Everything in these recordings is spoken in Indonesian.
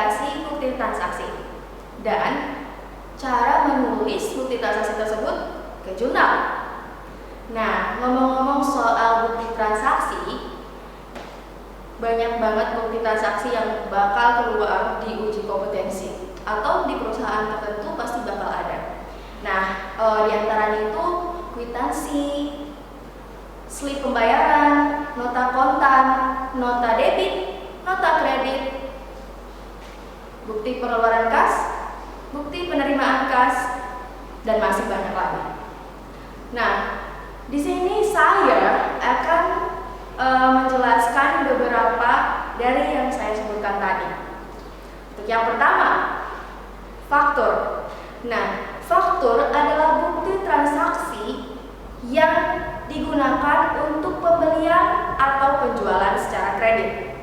verifikasi bukti transaksi dan cara menulis bukti transaksi tersebut ke jurnal. Nah, ngomong-ngomong soal bukti transaksi, banyak banget bukti transaksi yang bakal keluar di uji kompetensi atau di perusahaan tertentu pasti bakal ada. Nah, di antaranya itu kwitansi, slip pembayaran, nota kontan, nota debit, nota kredit, bukti pengeluaran kas, bukti penerimaan kas, dan masih banyak lagi. Nah, di sini saya akan menjelaskan beberapa dari yang saya sebutkan tadi. Untuk yang pertama, faktur. Nah, faktur adalah bukti transaksi yang digunakan untuk pembelian atau penjualan secara kredit.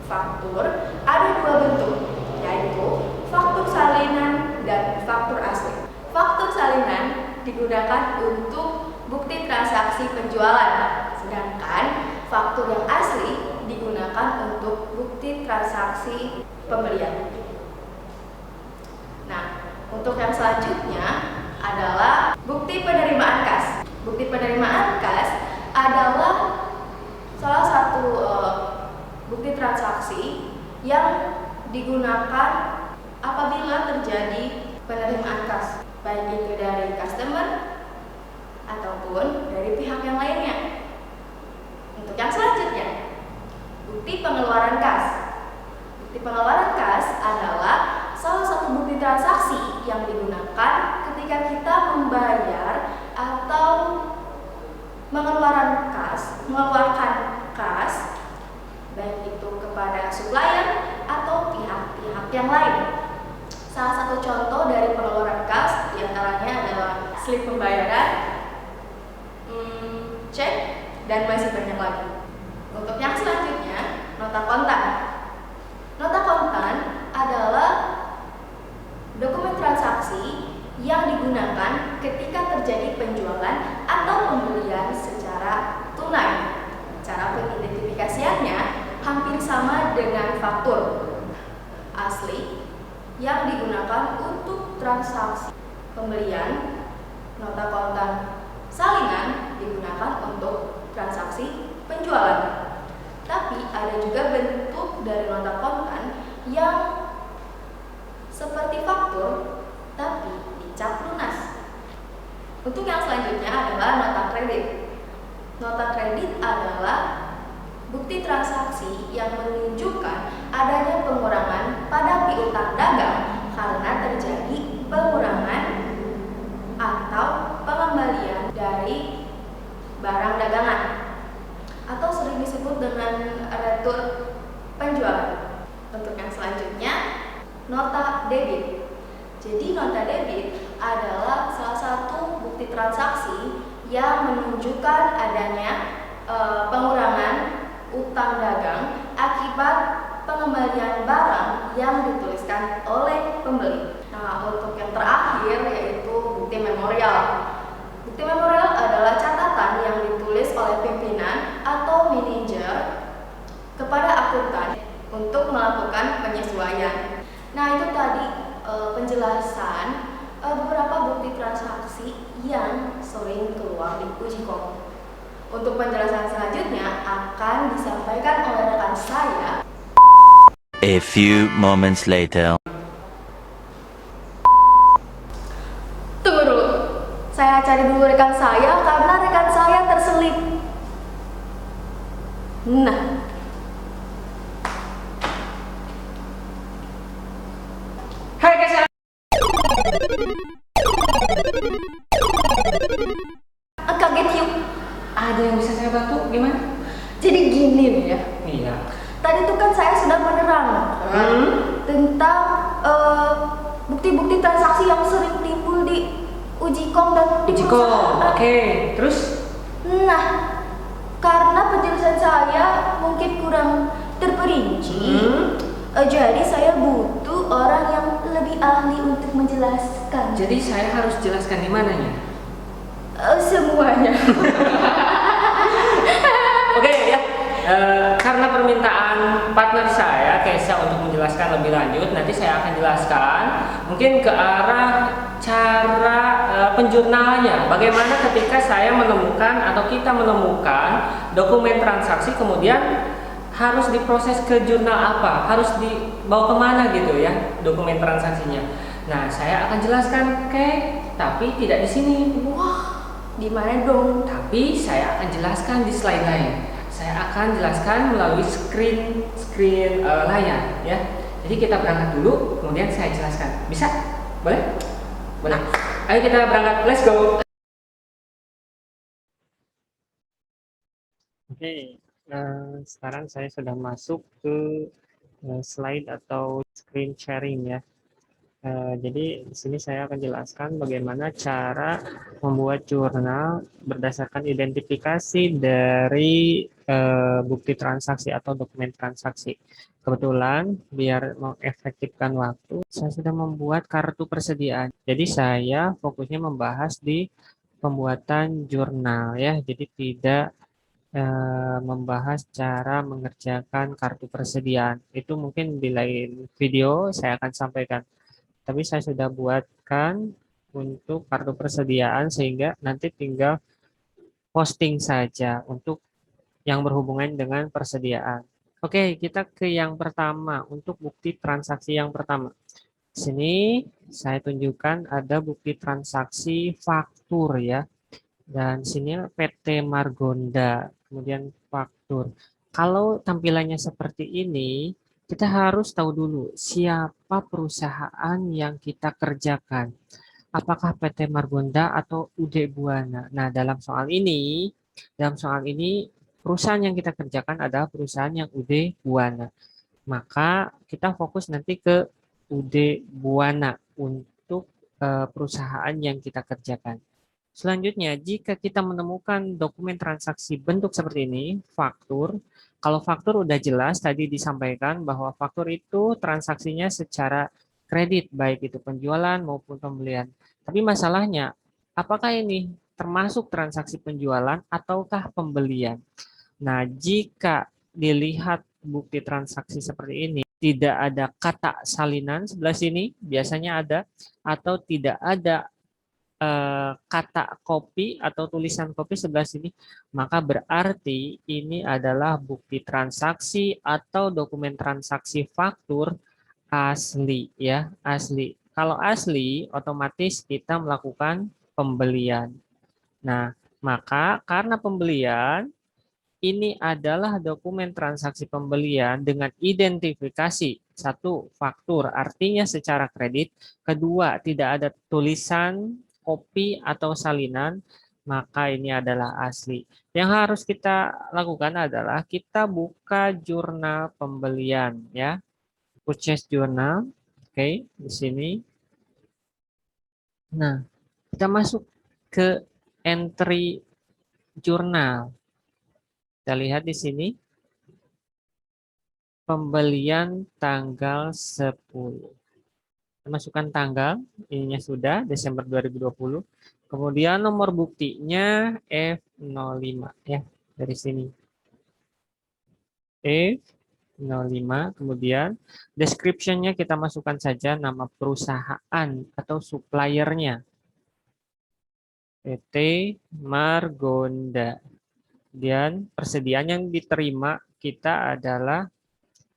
Faktur ada dua bentuk, yaitu faktur salinan dan faktur asli. Faktur salinan digunakan untuk bukti transaksi penjualan, sedangkan faktur yang asli digunakan untuk bukti transaksi pembelian. Nah, untuk yang selanjutnya adalah bukti penerimaan kas. Bukti penerimaan kas adalah salah satu bukti transaksi yang digunakan apabila terjadi penerimaan kas, baik itu dari customer ataupun dari pihak yang lainnya. Untuk yang selanjutnya, bukti pengeluaran kas. Bukti pengeluaran kas adalah salah satu bukti transaksi yang digunakan ketika kita membayar atau mengeluarkan kas, baik itu kepada supplier atau pihak-pihak yang lain. Salah satu contoh dari pengeluaran kas diantaranya adalah slip pembayaran, cek, dan masih banyak lagi. Untuk yang selanjutnya, nota kontan. Nota kontan adalah dokumen transaksi yang digunakan ketika terjadi penjualan atau pembelian secara tunai. Cara pengidentifikasiannya hampir sama dengan faktur asli yang digunakan untuk transaksi pembelian. Nota kontan salinan digunakan untuk transaksi penjualan. Tapi ada juga bentuk dari nota kontan yang seperti faktur tapi dicap lunas. Untuk yang selanjutnya adalah nota kredit. Nota kredit adalah bukti transaksi yang menunjukkan adanya pengurangan pada piutang dagang karena terjadi pengurangan atau pengembalian dari barang dagangan, atau sering disebut dengan retur penjualan. Untuk yang selanjutnya, nota debit. Jadi nota debit adalah salah satu bukti transaksi yang menunjukkan adanya pengurangan utang dagang akibat pengembalian barang yang dituliskan oleh pembeli. Nah, untuk yang terakhir yaitu bukti memorial. Bukti memorial adalah catatan yang ditulis oleh pimpinan atau manajer kepada akuntan untuk melakukan penyesuaian. Nah, itu tadi penjelasan beberapa bukti transaksi yang sering keluar di uji kom. Untuk penjelasan selanjutnya akan disampaikan oleh rekan saya. A few moments later. Tunggu dulu, saya cari dulu rekan saya karena rekan saya terselip. Nah, Hai guys, kaget yuk. ada yang bisa saya bantu? Gimana? Jadi gini nih ya. Iya. Tadi tuh kan saya sudah menerangkan tentang bukti-bukti transaksi yang sering timbul di uji kom dan di Uji kom, perusahaan. oke. Terus? Nah, karena penjelasan saya mungkin kurang terperinci, jadi saya butuh orang yang lebih ahli untuk menjelaskan. Jadi saya harus jelaskan di mananya? Semuanya. Oke ya. karena permintaan partner saya, Kesha, untuk menjelaskan lebih lanjut, nanti saya akan jelaskan mungkin ke arah cara penjurnalannya. Bagaimana ketika saya menemukan atau kita menemukan dokumen transaksi, kemudian harus diproses ke jurnal apa, harus dibawa kemana gitu ya dokumen transaksinya. Nah, saya akan jelaskan, tapi tidak di sini. Wah, di mana dong? Tapi saya akan jelaskan di slide lain. Saya akan jelaskan melalui screen layar ya. Jadi kita berangkat dulu, kemudian saya jelaskan. Bisa? Boleh? Boleh. Ayo kita berangkat. Let's go. Oke, sekarang saya sudah masuk ke slide atau screen sharing ya. Jadi di sini saya akan jelaskan bagaimana cara membuat jurnal berdasarkan identifikasi dari bukti transaksi atau dokumen transaksi. Kebetulan biar mengefektifkan waktu, saya sudah membuat kartu persediaan. Jadi saya fokusnya membahas di pembuatan jurnal ya. Jadi tidak membahas cara mengerjakan kartu persediaan. Itu mungkin di lain video saya akan sampaikan. Tapi saya sudah buatkan untuk kartu persediaan sehingga nanti tinggal posting saja untuk yang berhubungan dengan persediaan. Oke, kita ke yang pertama untuk bukti transaksi yang pertama. Di sini saya tunjukkan ada bukti transaksi faktur ya. Dan sini PT Margonda, kemudian faktur. Kalau tampilannya seperti ini, kita harus tahu dulu siapa perusahaan yang kita kerjakan. Apakah PT Margonda atau UD Buana. Nah, dalam soal ini perusahaan yang kita kerjakan adalah perusahaan yang UD Buana. Maka kita fokus nanti ke UD Buana untuk perusahaan yang kita kerjakan. Selanjutnya, jika kita menemukan dokumen transaksi bentuk seperti ini, faktur, kalau faktur udah jelas tadi disampaikan bahwa faktur itu transaksinya secara kredit, baik itu penjualan maupun pembelian. Tapi masalahnya, apakah ini termasuk transaksi penjualan ataukah pembelian? Nah, jika dilihat bukti transaksi seperti ini, tidak ada kata salinan sebelah sini, biasanya ada, atau tidak ada kata kopi atau tulisan kopi sebelah sini, maka berarti ini adalah bukti transaksi atau dokumen transaksi faktur asli ya, asli. Kalau asli, otomatis kita melakukan pembelian. Nah, maka karena pembelian ini adalah dokumen transaksi pembelian dengan identifikasi satu, faktur, artinya secara kredit. Kedua, tidak ada tulisan kopi atau salinan, maka ini adalah asli. Yang harus kita lakukan adalah kita buka jurnal pembelian ya. Purchase journal. Oke, di sini. Nah, kita masuk ke entry jurnal. Kita lihat di sini. Pembelian tanggal 10. Masukkan tanggal, ininya sudah Desember 2020. Kemudian nomor buktinya F05 ya, dari sini. F05, kemudian description-nya kita masukkan saja nama perusahaan atau suppliernya. PT Margonda. Kemudian persediaan yang diterima kita adalah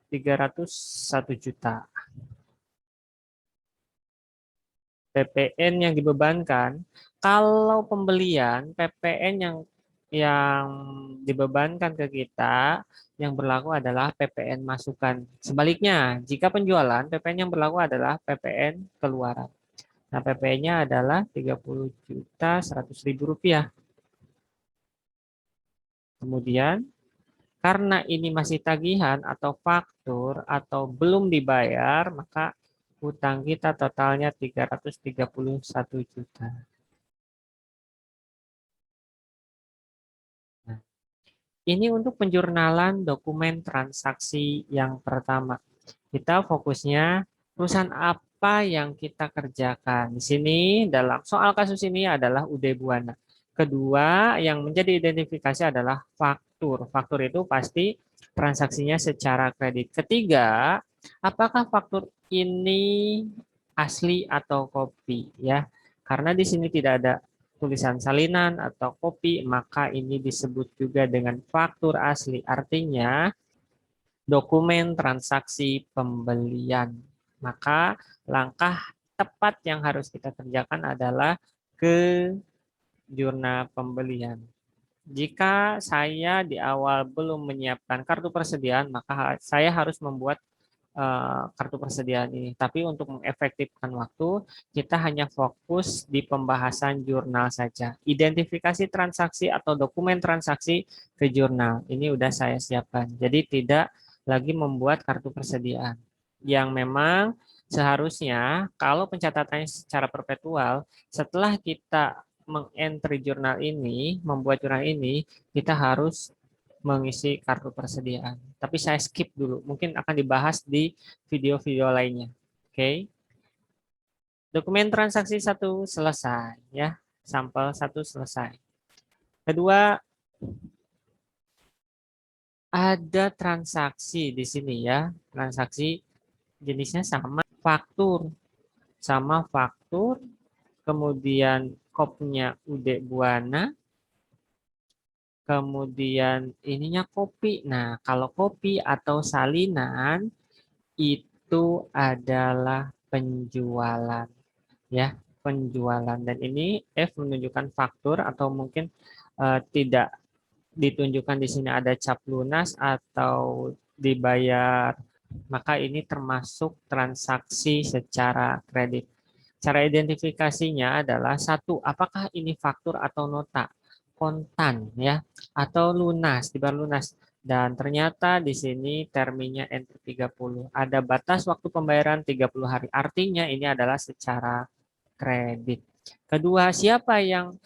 301 juta. PPN yang dibebankan, kalau pembelian PPN yang dibebankan ke kita yang berlaku adalah PPN masukan. Sebaliknya, jika penjualan PPN yang berlaku adalah PPN keluaran. Nah, PPN-nya adalah 30.100.000 rupiah. Kemudian, karena ini masih tagihan atau faktur atau belum dibayar, maka hutang kita totalnya 331 juta. Nah, ini untuk penjurnalan dokumen transaksi yang pertama. Kita fokusnya perusahaan apa yang kita kerjakan. Di sini dalam soal kasus ini adalah UD Buana. Kedua yang menjadi identifikasi adalah faktur. Faktur itu pasti transaksinya secara kredit. Ketiga, apakah faktur ini asli atau kopi ya? Karena di sini tidak ada tulisan salinan atau kopi, maka ini disebut juga dengan faktur asli. Artinya dokumen transaksi pembelian. Maka langkah tepat yang harus kita kerjakan adalah ke jurnal pembelian. Jika saya di awal belum menyiapkan kartu persediaan, maka saya harus membuat kartu persediaan ini. Tapi untuk mengefektifkan waktu, kita hanya fokus di pembahasan jurnal saja. Identifikasi transaksi atau dokumen transaksi ke jurnal. Ini udah saya siapkan. Jadi tidak lagi membuat kartu persediaan. Yang memang seharusnya kalau pencatatannya secara perpetual, setelah kita mengentry jurnal ini, membuat jurnal ini, kita harus mengisi kartu persediaan. Tapi saya skip dulu, mungkin akan dibahas di video-video lainnya. Oke. Dokumen transaksi 1 selesai ya. Sampel 1 selesai. Kedua, ada transaksi di sini ya. Transaksi jenisnya sama faktur. Sama faktur, kemudian kopnya UD Buana, kemudian ininya kopi. Nah, kalau kopi atau salinan itu adalah penjualan ya, penjualan. Dan ini F menunjukkan faktur atau mungkin tidak ditunjukkan di sini ada cap lunas atau dibayar, maka ini termasuk transaksi secara kredit. Cara identifikasinya adalah satu, apakah ini faktur atau nota, kontan ya, atau lunas, dibayar lunas. Dan ternyata di sini terminnya N30. Ada batas waktu pembayaran 30 hari. Artinya ini adalah secara kredit. Kedua, siapa yang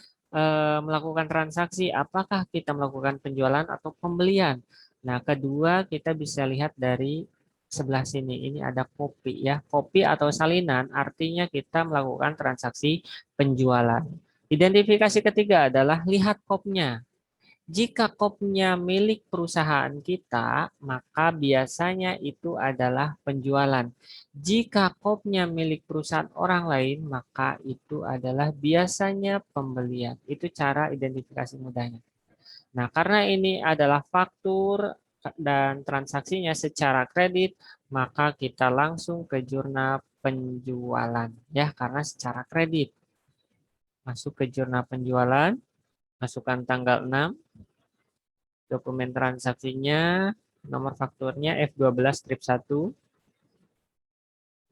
melakukan transaksi? Apakah kita melakukan penjualan atau pembelian? Nah, kedua kita bisa lihat dari sebelah sini. Ini ada kopi ya. Kopi atau salinan artinya kita melakukan transaksi penjualan. Identifikasi ketiga adalah lihat kopnya. Jika kopnya milik perusahaan kita, maka biasanya itu adalah penjualan. Jika kopnya milik perusahaan orang lain, maka itu adalah biasanya pembelian. Itu cara identifikasi mudahnya. Nah, karena ini adalah faktur dan transaksinya secara kredit, maka kita langsung ke jurnal penjualan. Ya, karena secara kredit. Masuk ke jurnal penjualan, masukkan tanggal 6. Dokumen transaksinya, nomor fakturnya F12 strip 1.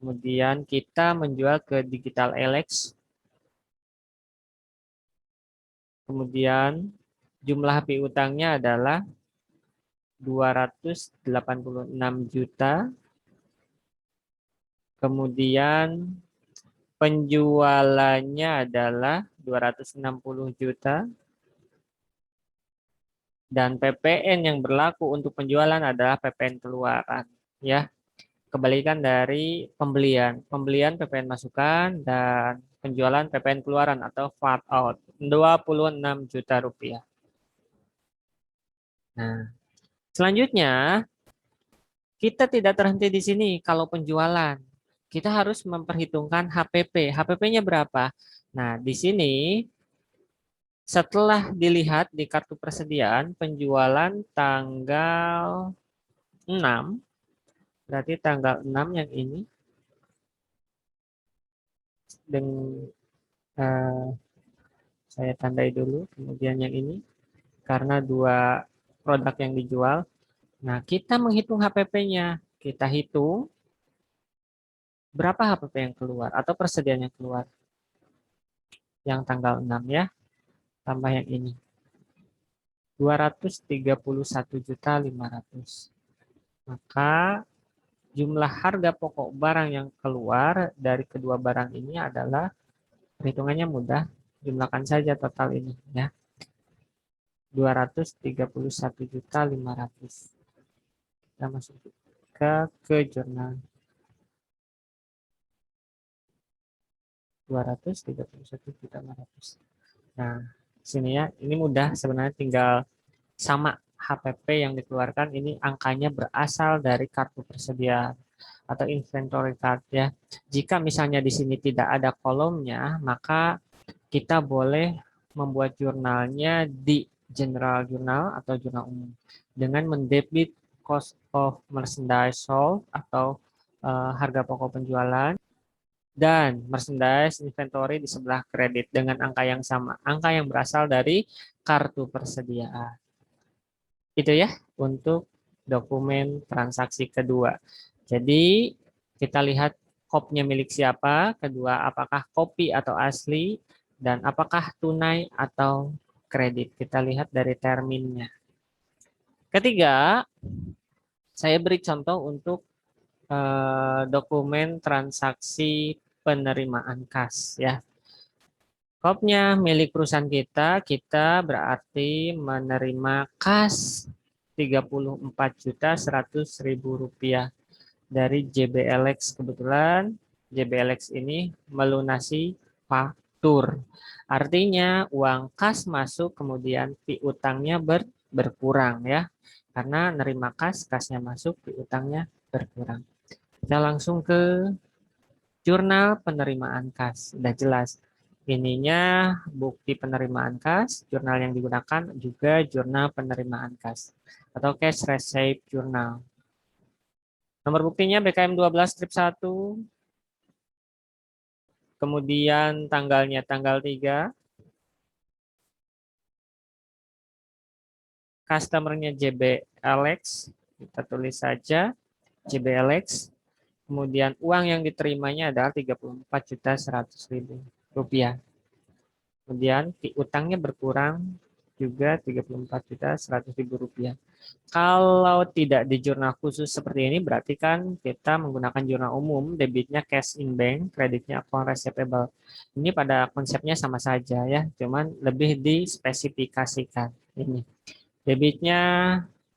Kemudian kita menjual ke Digital Elex. Kemudian jumlah piutangnya adalah 286 juta. Kemudian penjualannya adalah 260 juta. Dan PPN yang berlaku untuk penjualan adalah PPN keluaran. Ya, kebalikan dari pembelian. Pembelian PPN masukan dan penjualan PPN keluaran atau VAT out. 26 juta rupiah. Nah, selanjutnya kita tidak terhenti di sini kalau penjualan. Kita harus memperhitungkan HPP. HPP-nya berapa? Nah, di sini setelah dilihat di kartu persediaan penjualan tanggal 6, berarti tanggal 6 yang ini dengan saya tandai dulu, kemudian yang ini karena dua produk yang dijual. Nah, kita menghitung HPP-nya. Kita hitung berapa HPP yang keluar atau persediaan yang keluar. Yang tanggal 6 ya, tambah yang ini. 231.500.000. Maka jumlah harga pokok barang yang keluar dari kedua barang ini adalah, perhitungannya mudah, jumlahkan saja total ini ya. 231.500.000. Kita masuk ke jurnal. 231.500. Nah, sini ya, ini mudah sebenarnya, tinggal sama HPP yang dikeluarkan ini angkanya berasal dari kartu persediaan atau inventory card ya. Jika misalnya di sini tidak ada kolomnya, maka kita boleh membuat jurnalnya di general journal atau jurnal umum dengan mendebit cost of merchandise sold atau harga pokok penjualan dan merchandise inventory di sebelah kredit dengan angka yang sama, angka yang berasal dari kartu persediaan. Itu ya untuk dokumen transaksi kedua. Jadi kita lihat kopnya milik siapa, kedua apakah kopi atau asli, dan apakah tunai atau kredit. Kita lihat dari terminnya. Ketiga, saya beri contoh untuk dokumen transaksi penerimaan kas ya. Kopnya milik perusahaan kita, kita berarti menerima kas Rp34.100.000 dari JBLX. Kebetulan JBLX ini melunasi faktur. Artinya uang kas masuk kemudian piutangnya berkurang ya. Karena nerima kas, kasnya masuk, piutangnya berkurang. Kita langsung ke jurnal penerimaan kas. Sudah jelas. Ininya bukti penerimaan kas, jurnal yang digunakan juga jurnal penerimaan kas atau cash receipt journal. Nomor buktinya BKM 12 strip 1. Kemudian tanggalnya tanggal 3. Customernya JBLX. Kita tulis saja JBLX. Kemudian uang yang diterimanya adalah Rp34.100.000. Kemudian utangnya berkurang juga Rp34.100.000. Kalau tidak di jurnal khusus seperti ini, berarti kan kita menggunakan jurnal umum, debitnya cash in bank, kreditnya account receivable. Ini pada konsepnya sama saja ya, cuman lebih dispesifikasikan. Ini debitnya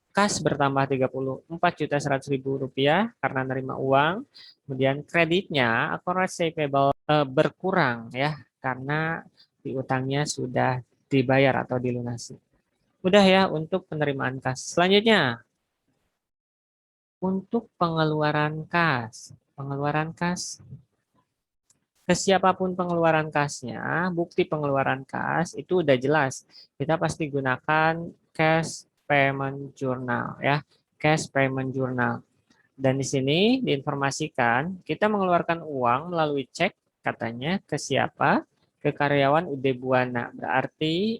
kas bertambah Rp34.100.000 karena nerima uang. Kemudian kreditnya account receivable berkurang ya, karena piutangnya sudah dibayar atau dilunasi. Mudah ya untuk penerimaan kas. Selanjutnya, untuk pengeluaran kas. Pengeluaran kas, ke siapapun pengeluaran kasnya, bukti pengeluaran kas itu udah jelas. Kita pasti gunakan cash payment journal ya. Cash payment journal. Dan di sini diinformasikan kita mengeluarkan uang melalui cek katanya ke siapa? Ke karyawan UD Buana. Berarti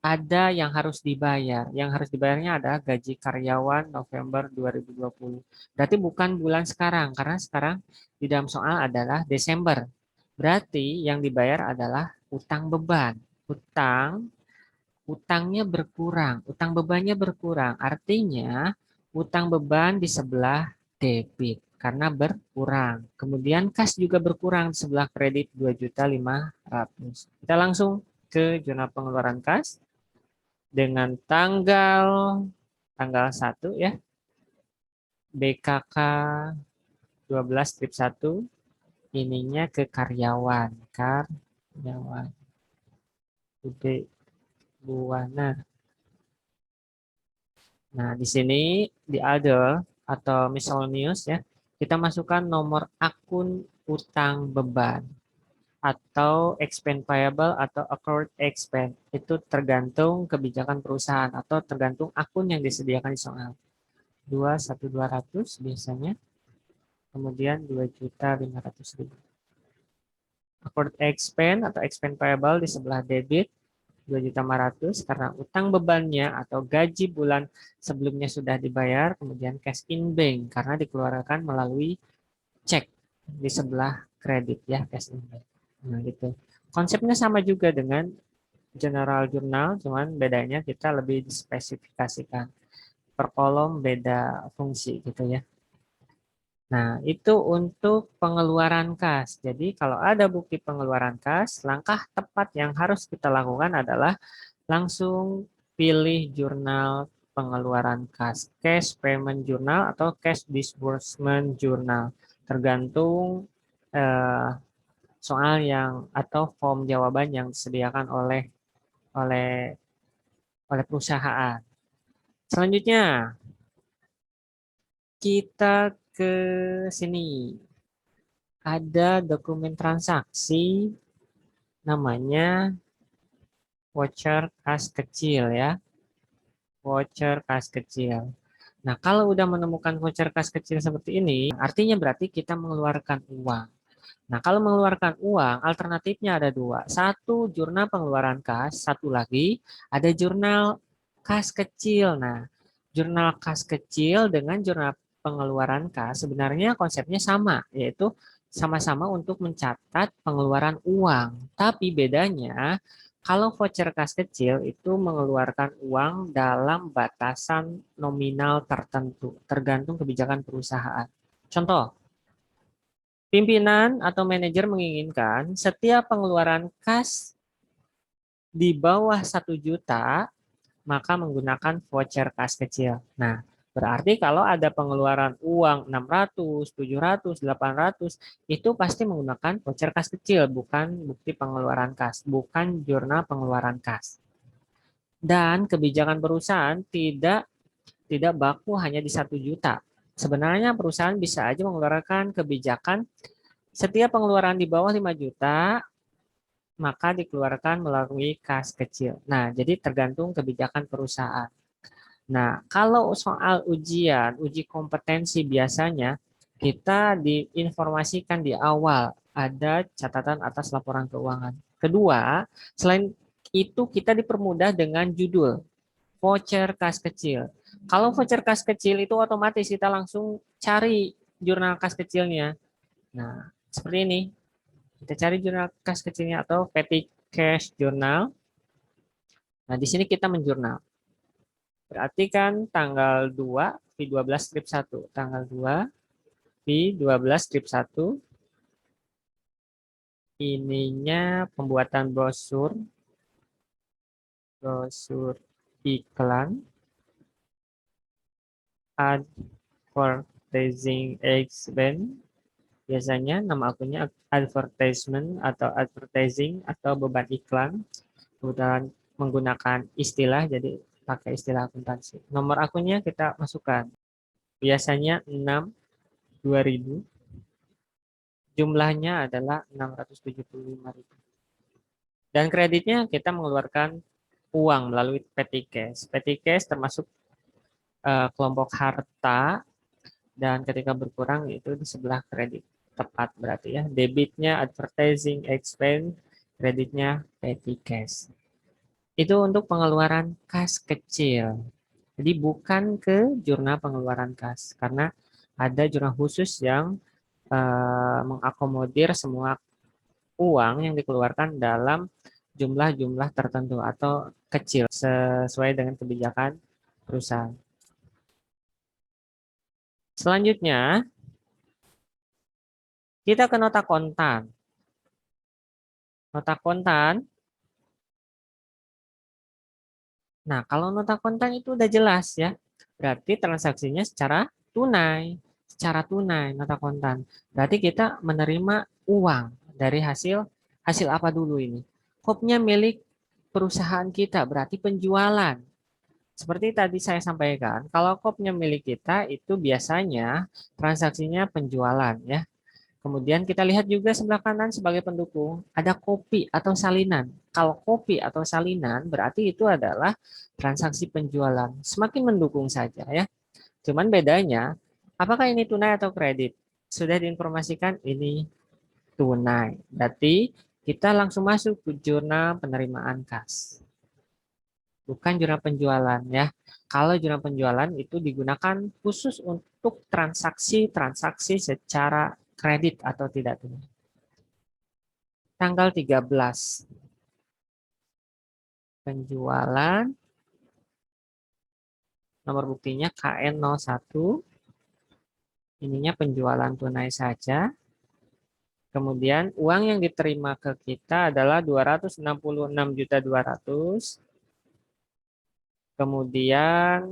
ada yang harus dibayar. Yang harus dibayarnya adalah gaji karyawan November 2020. Berarti bukan bulan sekarang, karena sekarang di dalam soal adalah Desember. Berarti yang dibayar adalah utang beban. Utangnya berkurang, utang bebannya berkurang. Artinya utang beban di sebelah debit karena berkurang. Kemudian kas juga berkurang di sebelah kredit 2.500.000. Kita langsung ke jurnal pengeluaran kas dengan tanggal 1 ya. BKK 12 strip 1 ininya ke karyawan UD Buana. Nah, di sini di other atau miscellaneous ya, kita masukkan nomor akun utang beban atau expense payable atau accrued expense. Itu tergantung kebijakan perusahaan atau tergantung akun yang disediakan di soal. 2.1.200 biasanya. Kemudian 2.500.000. Accrued expense atau expense payable di sebelah debit 2.500.000 karena utang bebannya atau gaji bulan sebelumnya sudah dibayar, kemudian cash in bank karena dikeluarkan melalui cek di sebelah kredit ya, cash in bank. Nah, gitu. Konsepnya sama juga dengan general journal, cuman bedanya kita lebih dispesifikasikan. Per kolom beda fungsi gitu ya. Nah, itu untuk pengeluaran kas. Jadi, kalau ada bukti pengeluaran kas, langkah tepat yang harus kita lakukan adalah langsung pilih jurnal pengeluaran kas, cash payment journal atau cash disbursement journal, tergantung soal yang atau form jawaban yang disediakan oleh perusahaan. Selanjutnya, kita ke sini. Ada dokumen transaksi namanya voucher kas kecil ya. Voucher kas kecil. Nah, kalau udah menemukan voucher kas kecil seperti ini, artinya berarti kita mengeluarkan uang. Nah, kalau mengeluarkan uang, alternatifnya ada dua. Satu, jurnal pengeluaran kas. Satu lagi, ada jurnal kas kecil. Nah, jurnal kas kecil dengan jurnal pengeluaran kas sebenarnya konsepnya sama, yaitu sama-sama untuk mencatat pengeluaran uang. Tapi bedanya, kalau voucher kas kecil itu mengeluarkan uang dalam batasan nominal tertentu, tergantung kebijakan perusahaan. Contoh, pimpinan atau manajer menginginkan setiap pengeluaran kas di bawah 1 juta, maka menggunakan voucher kas kecil. Nah, berarti kalau ada pengeluaran uang 600, 700, 800, itu pasti menggunakan voucher kas kecil, bukan bukti pengeluaran kas, bukan jurnal pengeluaran kas. Dan kebijakan perusahaan tidak baku hanya di 1 juta. Sebenarnya perusahaan bisa aja mengeluarkan kebijakan setiap pengeluaran di bawah 5 juta, maka dikeluarkan melalui kas kecil. Nah, jadi tergantung kebijakan perusahaan. Nah, kalau soal ujian, uji kompetensi biasanya kita diinformasikan di awal ada catatan atas laporan keuangan. Kedua, selain itu kita dipermudah dengan judul voucher kas kecil. Kalau voucher kas kecil itu otomatis kita langsung cari jurnal kas kecilnya. Nah, seperti ini. Kita cari jurnal kas kecilnya atau petty cash journal. Nah, di sini kita menjurnal. Berarti kan tanggal 2 V12 strip 1. Tanggal 2 V12 strip 1. Ininya pembuatan brosur. Brosur iklan. Advertising expense. Biasanya nama akunnya advertisement atau advertising atau beban iklan. Kemudian menggunakan istilah, jadi pakai istilah akuntansi. Nomor akunnya kita masukkan. Biasanya 6 2000. Jumlahnya adalah 675.000. Dan kreditnya kita mengeluarkan uang melalui petty cash. Petty cash termasuk kelompok harta, dan ketika berkurang itu di sebelah kredit. Tepat berarti ya. Debitnya advertising expense, kreditnya petty cash. Itu untuk pengeluaran kas kecil. Jadi bukan ke jurnal pengeluaran kas, karena ada jurnal khusus yang mengakomodir semua uang yang dikeluarkan dalam jumlah-jumlah tertentu atau kecil sesuai dengan kebijakan perusahaan. Selanjutnya, kita ke nota kontan. Nota kontan. Nah, kalau nota kontan itu udah jelas ya. Berarti transaksinya secara tunai. Secara tunai nota kontan. Berarti kita menerima uang dari hasil apa dulu ini? Kopnya milik perusahaan kita, berarti penjualan. Seperti tadi saya sampaikan, kalau kopnya milik kita itu biasanya transaksinya penjualan ya. Kemudian kita lihat juga sebelah kanan sebagai pendukung, ada kopi atau salinan. Kalau kopi atau salinan berarti itu adalah transaksi penjualan. Semakin mendukung saja ya. Cuman bedanya, apakah ini tunai atau kredit? Sudah diinformasikan ini tunai. Berarti kita langsung masuk ke jurnal penerimaan kas. Bukan jurnal penjualan ya. Kalau jurnal penjualan itu digunakan khusus untuk transaksi-transaksi secara kredit atau tidak tunai. Tanggal 13. Penjualan. Nomor buktinya KN01. Ininya penjualan tunai saja. Kemudian uang yang diterima ke kita adalah 266.200.000. Kemudian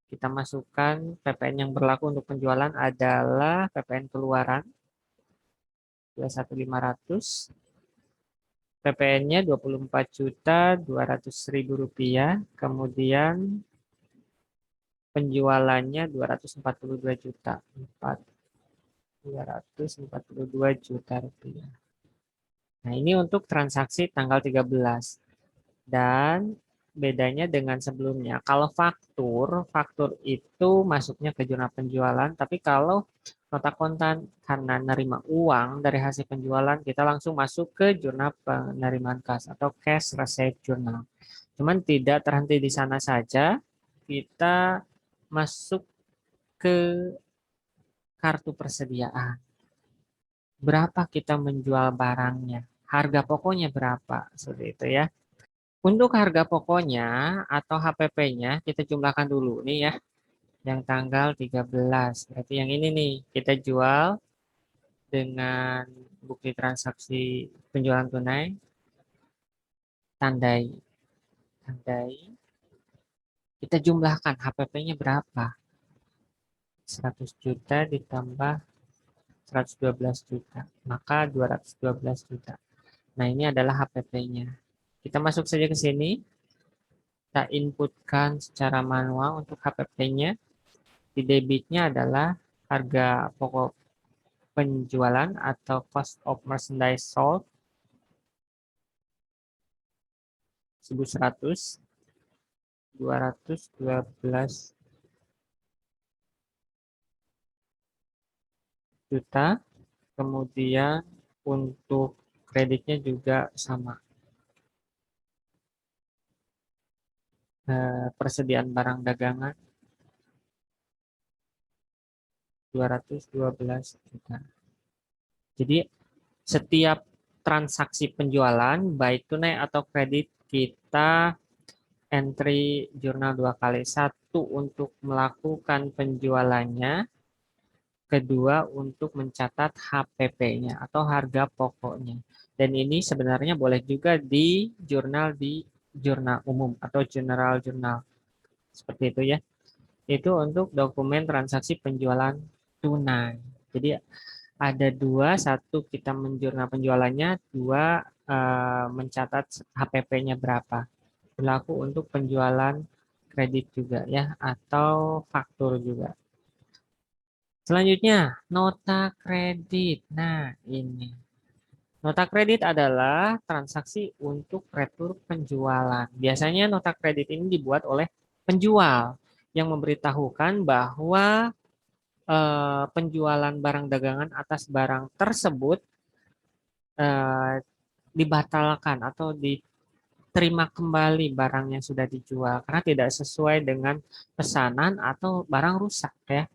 kita masukkan PPN yang berlaku untuk penjualan adalah PPN keluaran 21.500. PPN-nya Rp24.200.000, kemudian penjualannya 242 juta, 242 juta rupiah. Nah, ini untuk transaksi tanggal 13. Dan bedanya dengan sebelumnya, kalau faktur itu masuknya ke jurnal penjualan, tapi kalau nota kontan karena nerima uang dari hasil penjualan, kita langsung masuk ke jurnal penerimaan kas atau cash receipt journal. Cuman tidak terhenti di sana saja, kita masuk ke kartu persediaan. Berapa kita menjual barangnya? Harga pokoknya berapa? Seperti itu ya. Untuk harga pokoknya atau HPP-nya kita jumlahkan dulu nih ya. Yang tanggal 13. Berarti yang ini nih kita jual dengan bukti transaksi penjualan tunai. Tandai. Tandai. Kita jumlahkan HPP-nya berapa? 100 juta ditambah 112 juta. Maka 212 juta. Nah, ini adalah HPP-nya. Kita masuk saja ke sini. Kita inputkan secara manual untuk HPP-nya. Di debitnya adalah harga pokok penjualan atau cost of merchandise sold 1.100, 212 juta. Kemudian untuk kreditnya juga sama. Persediaan barang dagangan 212 juta. Jadi setiap transaksi penjualan baik tunai atau kredit kita entry jurnal 2 kali. Satu untuk melakukan penjualannya, kedua untuk mencatat HPP-nya atau harga pokoknya. Dan ini sebenarnya boleh juga di jurnal umum atau general jurnal. Seperti itu ya. Itu untuk dokumen transaksi penjualan tunai. Jadi ada dua, satu kita menjurnal penjualannya, dua mencatat HPP-nya berapa. Berlaku untuk penjualan kredit juga ya, atau faktur juga. Selanjutnya, nota kredit. Nah, ini. Nota kredit adalah transaksi untuk retur penjualan. Biasanya nota kredit ini dibuat oleh penjual yang memberitahukan bahwa penjualan barang dagangan atas barang tersebut dibatalkan atau diterima kembali barang yang sudah dijual karena tidak sesuai dengan pesanan atau barang rusak ya.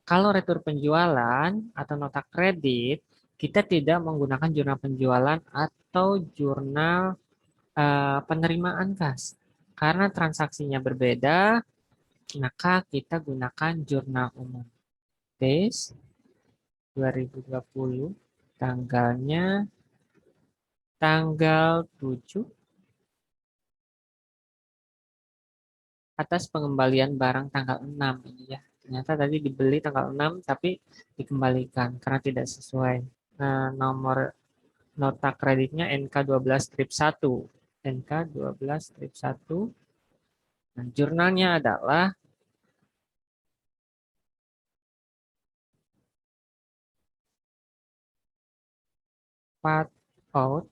Kalau retur penjualan atau nota kredit, kita tidak menggunakan jurnal penjualan atau jurnal penerimaan kas. Karena transaksinya berbeda, maka kita gunakan jurnal umum. Days 2020, tanggalnya tanggal 7 atas pengembalian barang tanggal 6 ini ya. Ternyata tadi dibeli tanggal 6 tapi dikembalikan karena tidak sesuai. Nomor nota kreditnya NK12-1. NK12-1. Nah, jurnalnya adalah part out.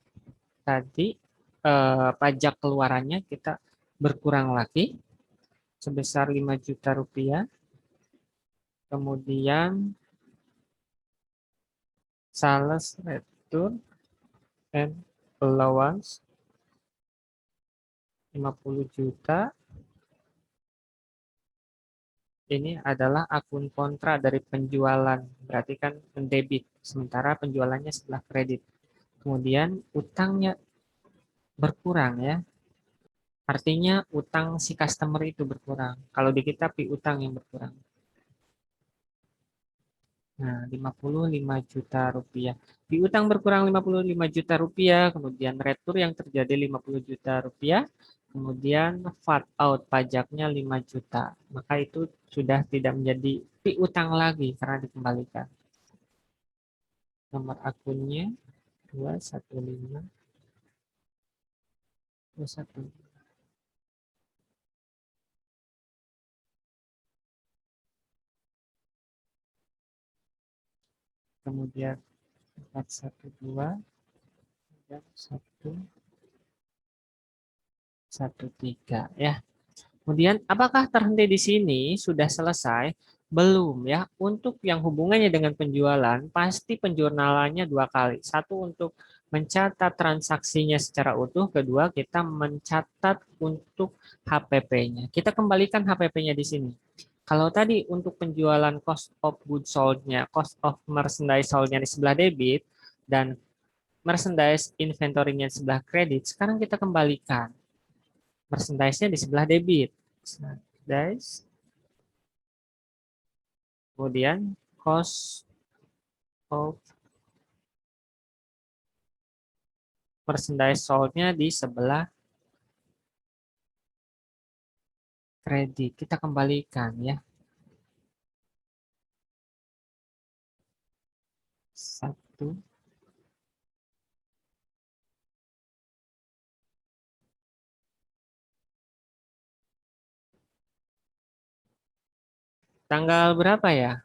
Tadi pajak keluarannya kita berkurang lagi sebesar 5 juta rupiah. Kemudian sales return and allowance 50 juta. Ini adalah akun kontra dari penjualan, berarti kan mendebit, sementara penjualannya setelah kredit. Kemudian utangnya berkurang ya, artinya utang si customer itu berkurang. Kalau di kita piutang yang berkurang. Nah, 55 juta rupiah. Piutang berkurang 55 juta rupiah, kemudian retur yang terjadi 50 juta rupiah, kemudian VAT out pajaknya 5 juta. Maka itu sudah tidak menjadi piutang lagi karena dikembalikan. Nomor akunnya 215 41. Kemudian 412 dan 113 ya. Kemudian apakah terhenti di sini sudah selesai? Belum ya. Untuk yang hubungannya dengan penjualan pasti penjurnalannya dua kali. Satu untuk mencatat transaksinya secara utuh, kedua kita mencatat untuk HPP-nya. Kita kembalikan HPP-nya di sini. Kalau tadi untuk penjualan cost of goods sold-nya, cost of merchandise sold-nya di sebelah debit dan merchandise inventory-nya di sebelah kredit, sekarang kita kembalikan. Merchandise-nya di sebelah debit. Merchandise. Kemudian cost of merchandise sold-nya di sebelah kredit. Kita kembalikan ya. Satu. Tanggal berapa ya?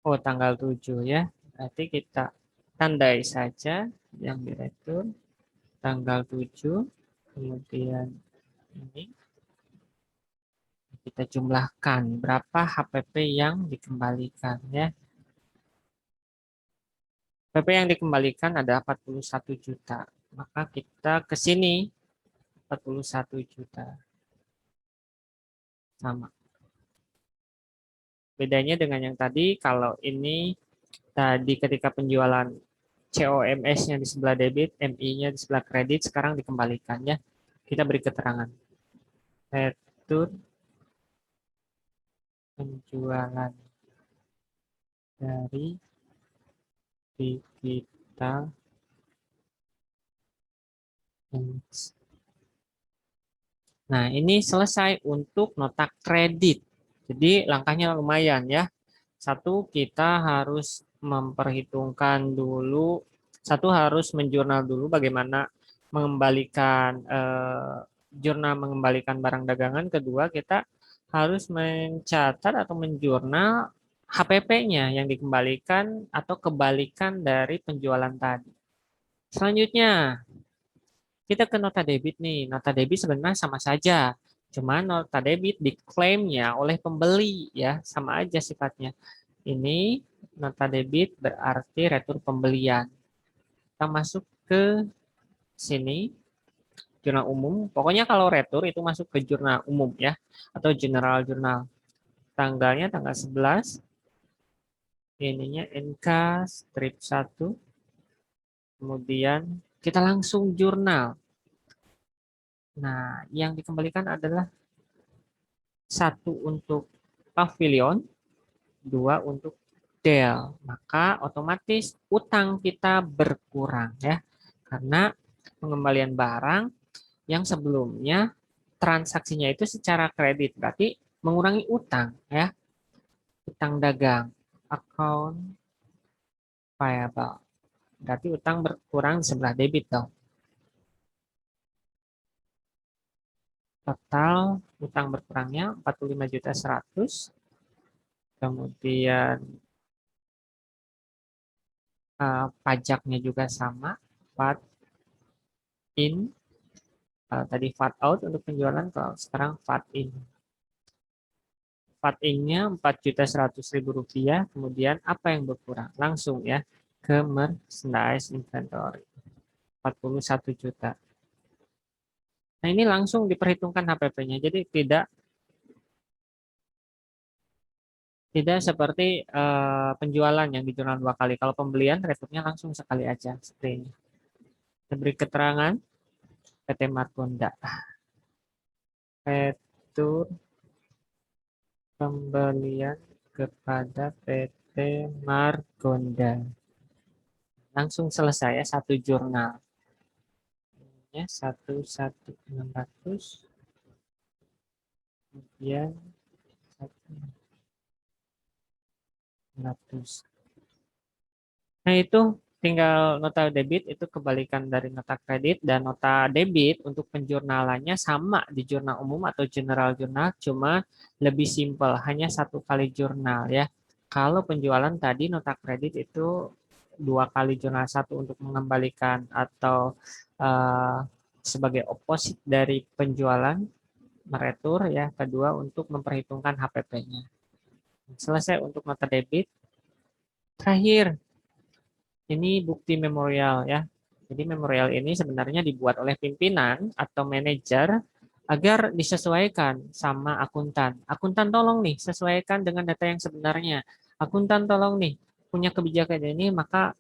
Oh, tanggal 7 ya. Berarti kita tandai saja yang direktur tanggal 7. Kemudian ini kita jumlahkan berapa HPP yang dikembalikan ya. HPP yang dikembalikan ada 41 juta. Maka kita ke sini 41 juta. Sama. Bedanya dengan yang tadi, kalau ini tadi ketika penjualan COMS-nya di sebelah debit, MI-nya di sebelah kredit, sekarang dikembalikan ya. Kita beri keterangan. Retur penjualan dari digital. Nah, ini selesai untuk nota kredit. Jadi langkahnya lumayan ya. Satu, kita harus memperhitungkan dulu, satu harus menjurnal dulu bagaimana mengembalikan jurnal mengembalikan barang dagangan. Kedua, kita harus mencatat atau menjurnal HPP-nya yang dikembalikan atau kebalikan dari penjualan tadi. Selanjutnya, kita ke nota debit nih. Nota debit sebenarnya sama saja. Cuma nota debit diklaimnya oleh pembeli ya, sama aja sifatnya. Ini nota debit berarti retur pembelian. Kita masuk ke sini, jurnal umum. Pokoknya kalau retur itu masuk ke jurnal umum ya, atau general jurnal. Tanggalnya tanggal 11. Ininya NK strip 1. Kemudian kita langsung jurnal. Nah, yang dikembalikan adalah satu untuk pavilion, dua untuk del. Maka otomatis utang kita berkurang ya. Karena pengembalian barang yang sebelumnya transaksinya itu secara kredit, berarti mengurangi utang ya. Utang dagang, account payable. Berarti utang berkurang di sebelah debit dong. Total utang berkurangnya 45.100.000. Kemudian pajaknya juga sama, VAT in, tadi VAT out untuk penjualan, kalau sekarang VAT in. VAT in-nya Rp4.100.000. Kemudian apa yang berkurang? Langsung ya ke merchandise inventory 41 juta. Nah, ini langsung diperhitungkan HPP-nya. Jadi tidak seperti penjualan yang dijurnal dua kali. Kalau pembelian returnya langsung sekali aja seperti ini. Kita beri keterangan PT Margonda. Retur pembelian kepada PT Margonda. Langsung selesai ya, satu jurnal. Ya, 1.600. Kemudian 1.600. Nah, itu tinggal nota debit itu kebalikan dari nota kredit, dan nota debit untuk penjurnalannya sama di jurnal umum atau general jurnal, cuma lebih simpel, hanya satu kali jurnal ya. Kalau penjualan tadi nota kredit itu dua kali jurnal, satu untuk mengembalikan atau eh, sebagai oposit dari penjualan meretur ya, kedua untuk memperhitungkan HPP-nya. Selesai untuk nota debit. Terakhir, ini bukti memorial ya. Jadi memorial ini sebenarnya dibuat oleh pimpinan atau manajer agar disesuaikan sama akuntan. Akuntan tolong nih sesuaikan dengan data yang sebenarnya. Akuntan tolong nih punya kebijakan ini, maka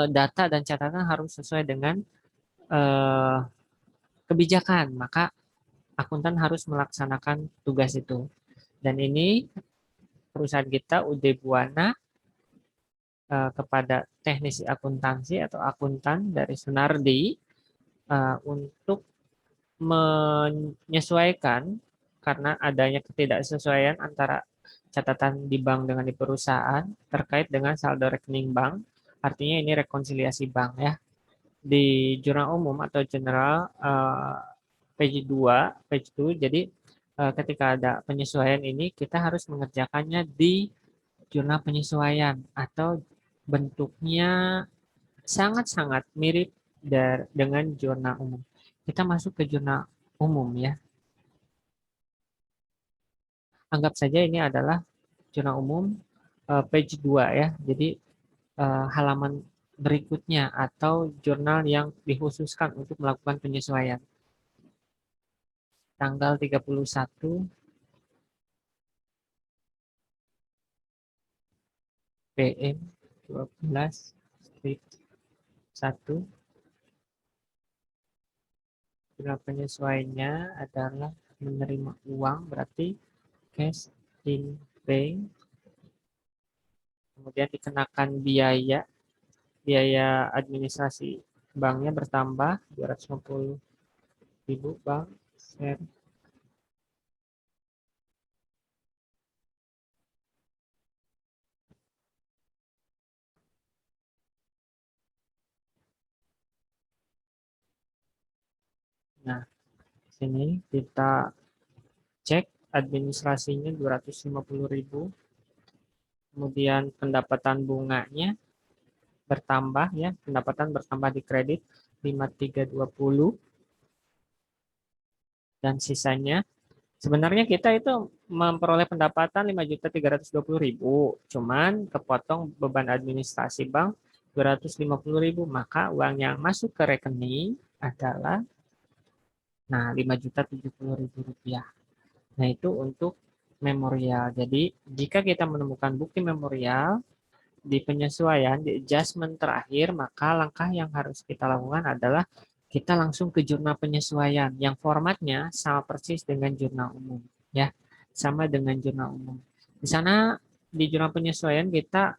data dan catatan harus sesuai dengan eh, kebijakan. Maka akuntan harus melaksanakan tugas itu. Dan ini perusahaan kita UD Buana kepada teknisi akuntansi atau akuntan dari Sunardi untuk menyesuaikan karena adanya ketidaksesuaian antara catatan di bank dengan di perusahaan terkait dengan saldo rekening bank. Artinya ini rekonsiliasi bank ya. Di jurnal umum atau general page 2, page 2. Jadi ketika ada penyesuaian ini kita harus mengerjakannya di jurnal penyesuaian atau bentuknya sangat-sangat mirip dengan jurnal umum. Kita masuk ke jurnal umum ya. Anggap saja ini adalah jurnal umum page 2 ya. Jadi halaman berikutnya atau jurnal yang dikhususkan untuk melakukan penyesuaian. Tanggal 31 PM 12 strip 1. Jurnal penyesuaiannya adalah menerima uang, berarti cash in bank. Kemudian dikenakan biaya administrasi banknya bertambah 250.000 bank share. Nah, sini kita cek administrasinya 250.000. Kemudian pendapatan bunganya bertambah ya, pendapatan bertambah di kredit 5320, dan sisanya sebenarnya kita itu memperoleh pendapatan 5.320.000, cuman kepotong beban administrasi bank 250.000, maka uang yang masuk ke rekening adalah 5.070.000 rupiah. Nah, itu untuk memorial. Jadi, jika kita menemukan bukti memorial di penyesuaian, di adjustment terakhir, maka langkah yang harus kita lakukan adalah kita langsung ke jurnal penyesuaian yang formatnya sama persis dengan jurnal umum. Ya, sama dengan jurnal umum. Di sana, di jurnal penyesuaian kita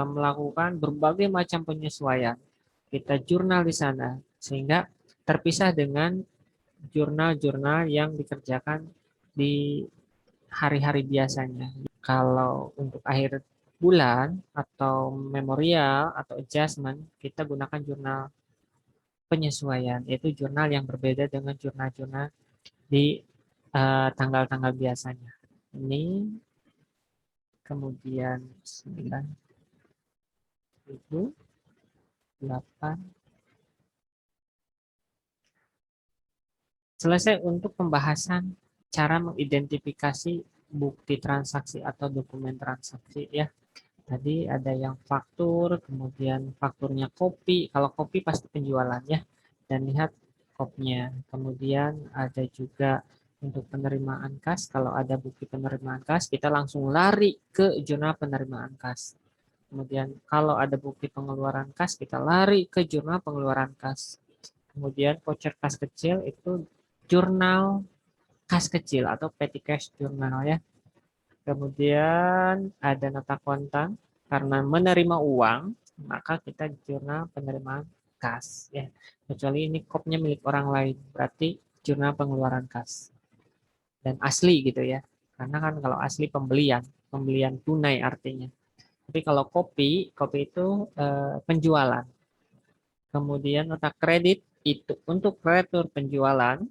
melakukan berbagai macam penyesuaian. Kita jurnal di sana, sehingga terpisah dengan jurnal-jurnal yang dikerjakan di hari-hari biasanya. Kalau untuk akhir bulan atau memorial atau adjustment, kita gunakan jurnal penyesuaian, yaitu jurnal yang berbeda dengan jurnal-jurnal di tanggal-tanggal biasanya. Ini kemudian 9.008. Selesai untuk pembahasan cara mengidentifikasi bukti transaksi atau dokumen transaksi ya. Tadi ada yang faktur, kemudian fakturnya kopi. Kalau kopi pasti penjualan ya. Dan lihat kopnya. Kemudian ada juga untuk penerimaan kas. Kalau ada bukti penerimaan kas, kita langsung lari ke jurnal penerimaan kas. Kemudian kalau ada bukti pengeluaran kas, kita lari ke jurnal pengeluaran kas. Kemudian voucher kas kecil itu jurnal kas kecil atau petty cash journal ya. Kemudian ada nota kontan, karena menerima uang maka kita jurnal penerimaan kas ya. Kecuali ini kopnya milik orang lain, berarti jurnal pengeluaran kas. Dan asli gitu ya. Karena kan kalau asli pembelian tunai artinya. Tapi kalau kopi itu penjualan. Kemudian nota kredit itu untuk retur penjualan,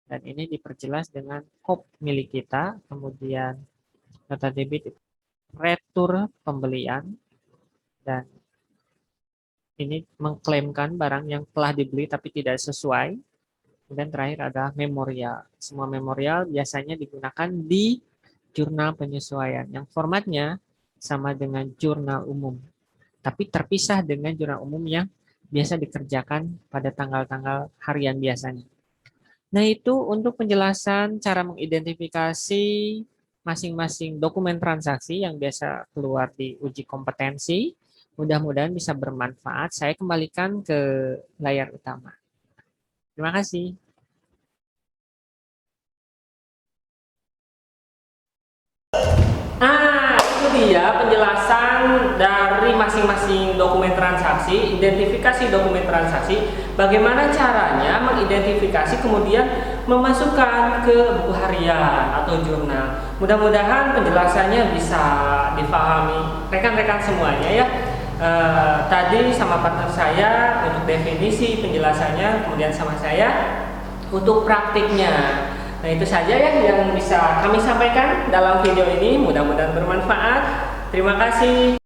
dan ini diperjelas dengan kop milik kita. Kemudian nota debit itu retur pembelian, dan ini mengklaimkan barang yang telah dibeli tapi tidak sesuai. Kemudian terakhir ada memorial. Semua memorial biasanya digunakan di jurnal penyesuaian yang formatnya sama dengan jurnal umum, tapi terpisah dengan jurnal umum yang biasa dikerjakan pada tanggal-tanggal harian biasanya. Nah, itu untuk penjelasan cara mengidentifikasi masing-masing dokumen transaksi yang biasa keluar di uji kompetensi. Mudah-mudahan bisa bermanfaat. Saya kembalikan ke layar utama. Terima kasih. Itu dia penjelasan dari masing-masing dokumen transaksi, identifikasi dokumen transaksi, bagaimana caranya mengidentifikasi kemudian memasukkan ke buku harian atau jurnal. Mudah-mudahan penjelasannya bisa difahami rekan-rekan semuanya ya. Tadi sama partner saya untuk definisi penjelasannya, kemudian sama saya untuk praktiknya. Nah, itu saja ya yang bisa kami sampaikan dalam video ini. Mudah-mudahan bermanfaat. Terima kasih.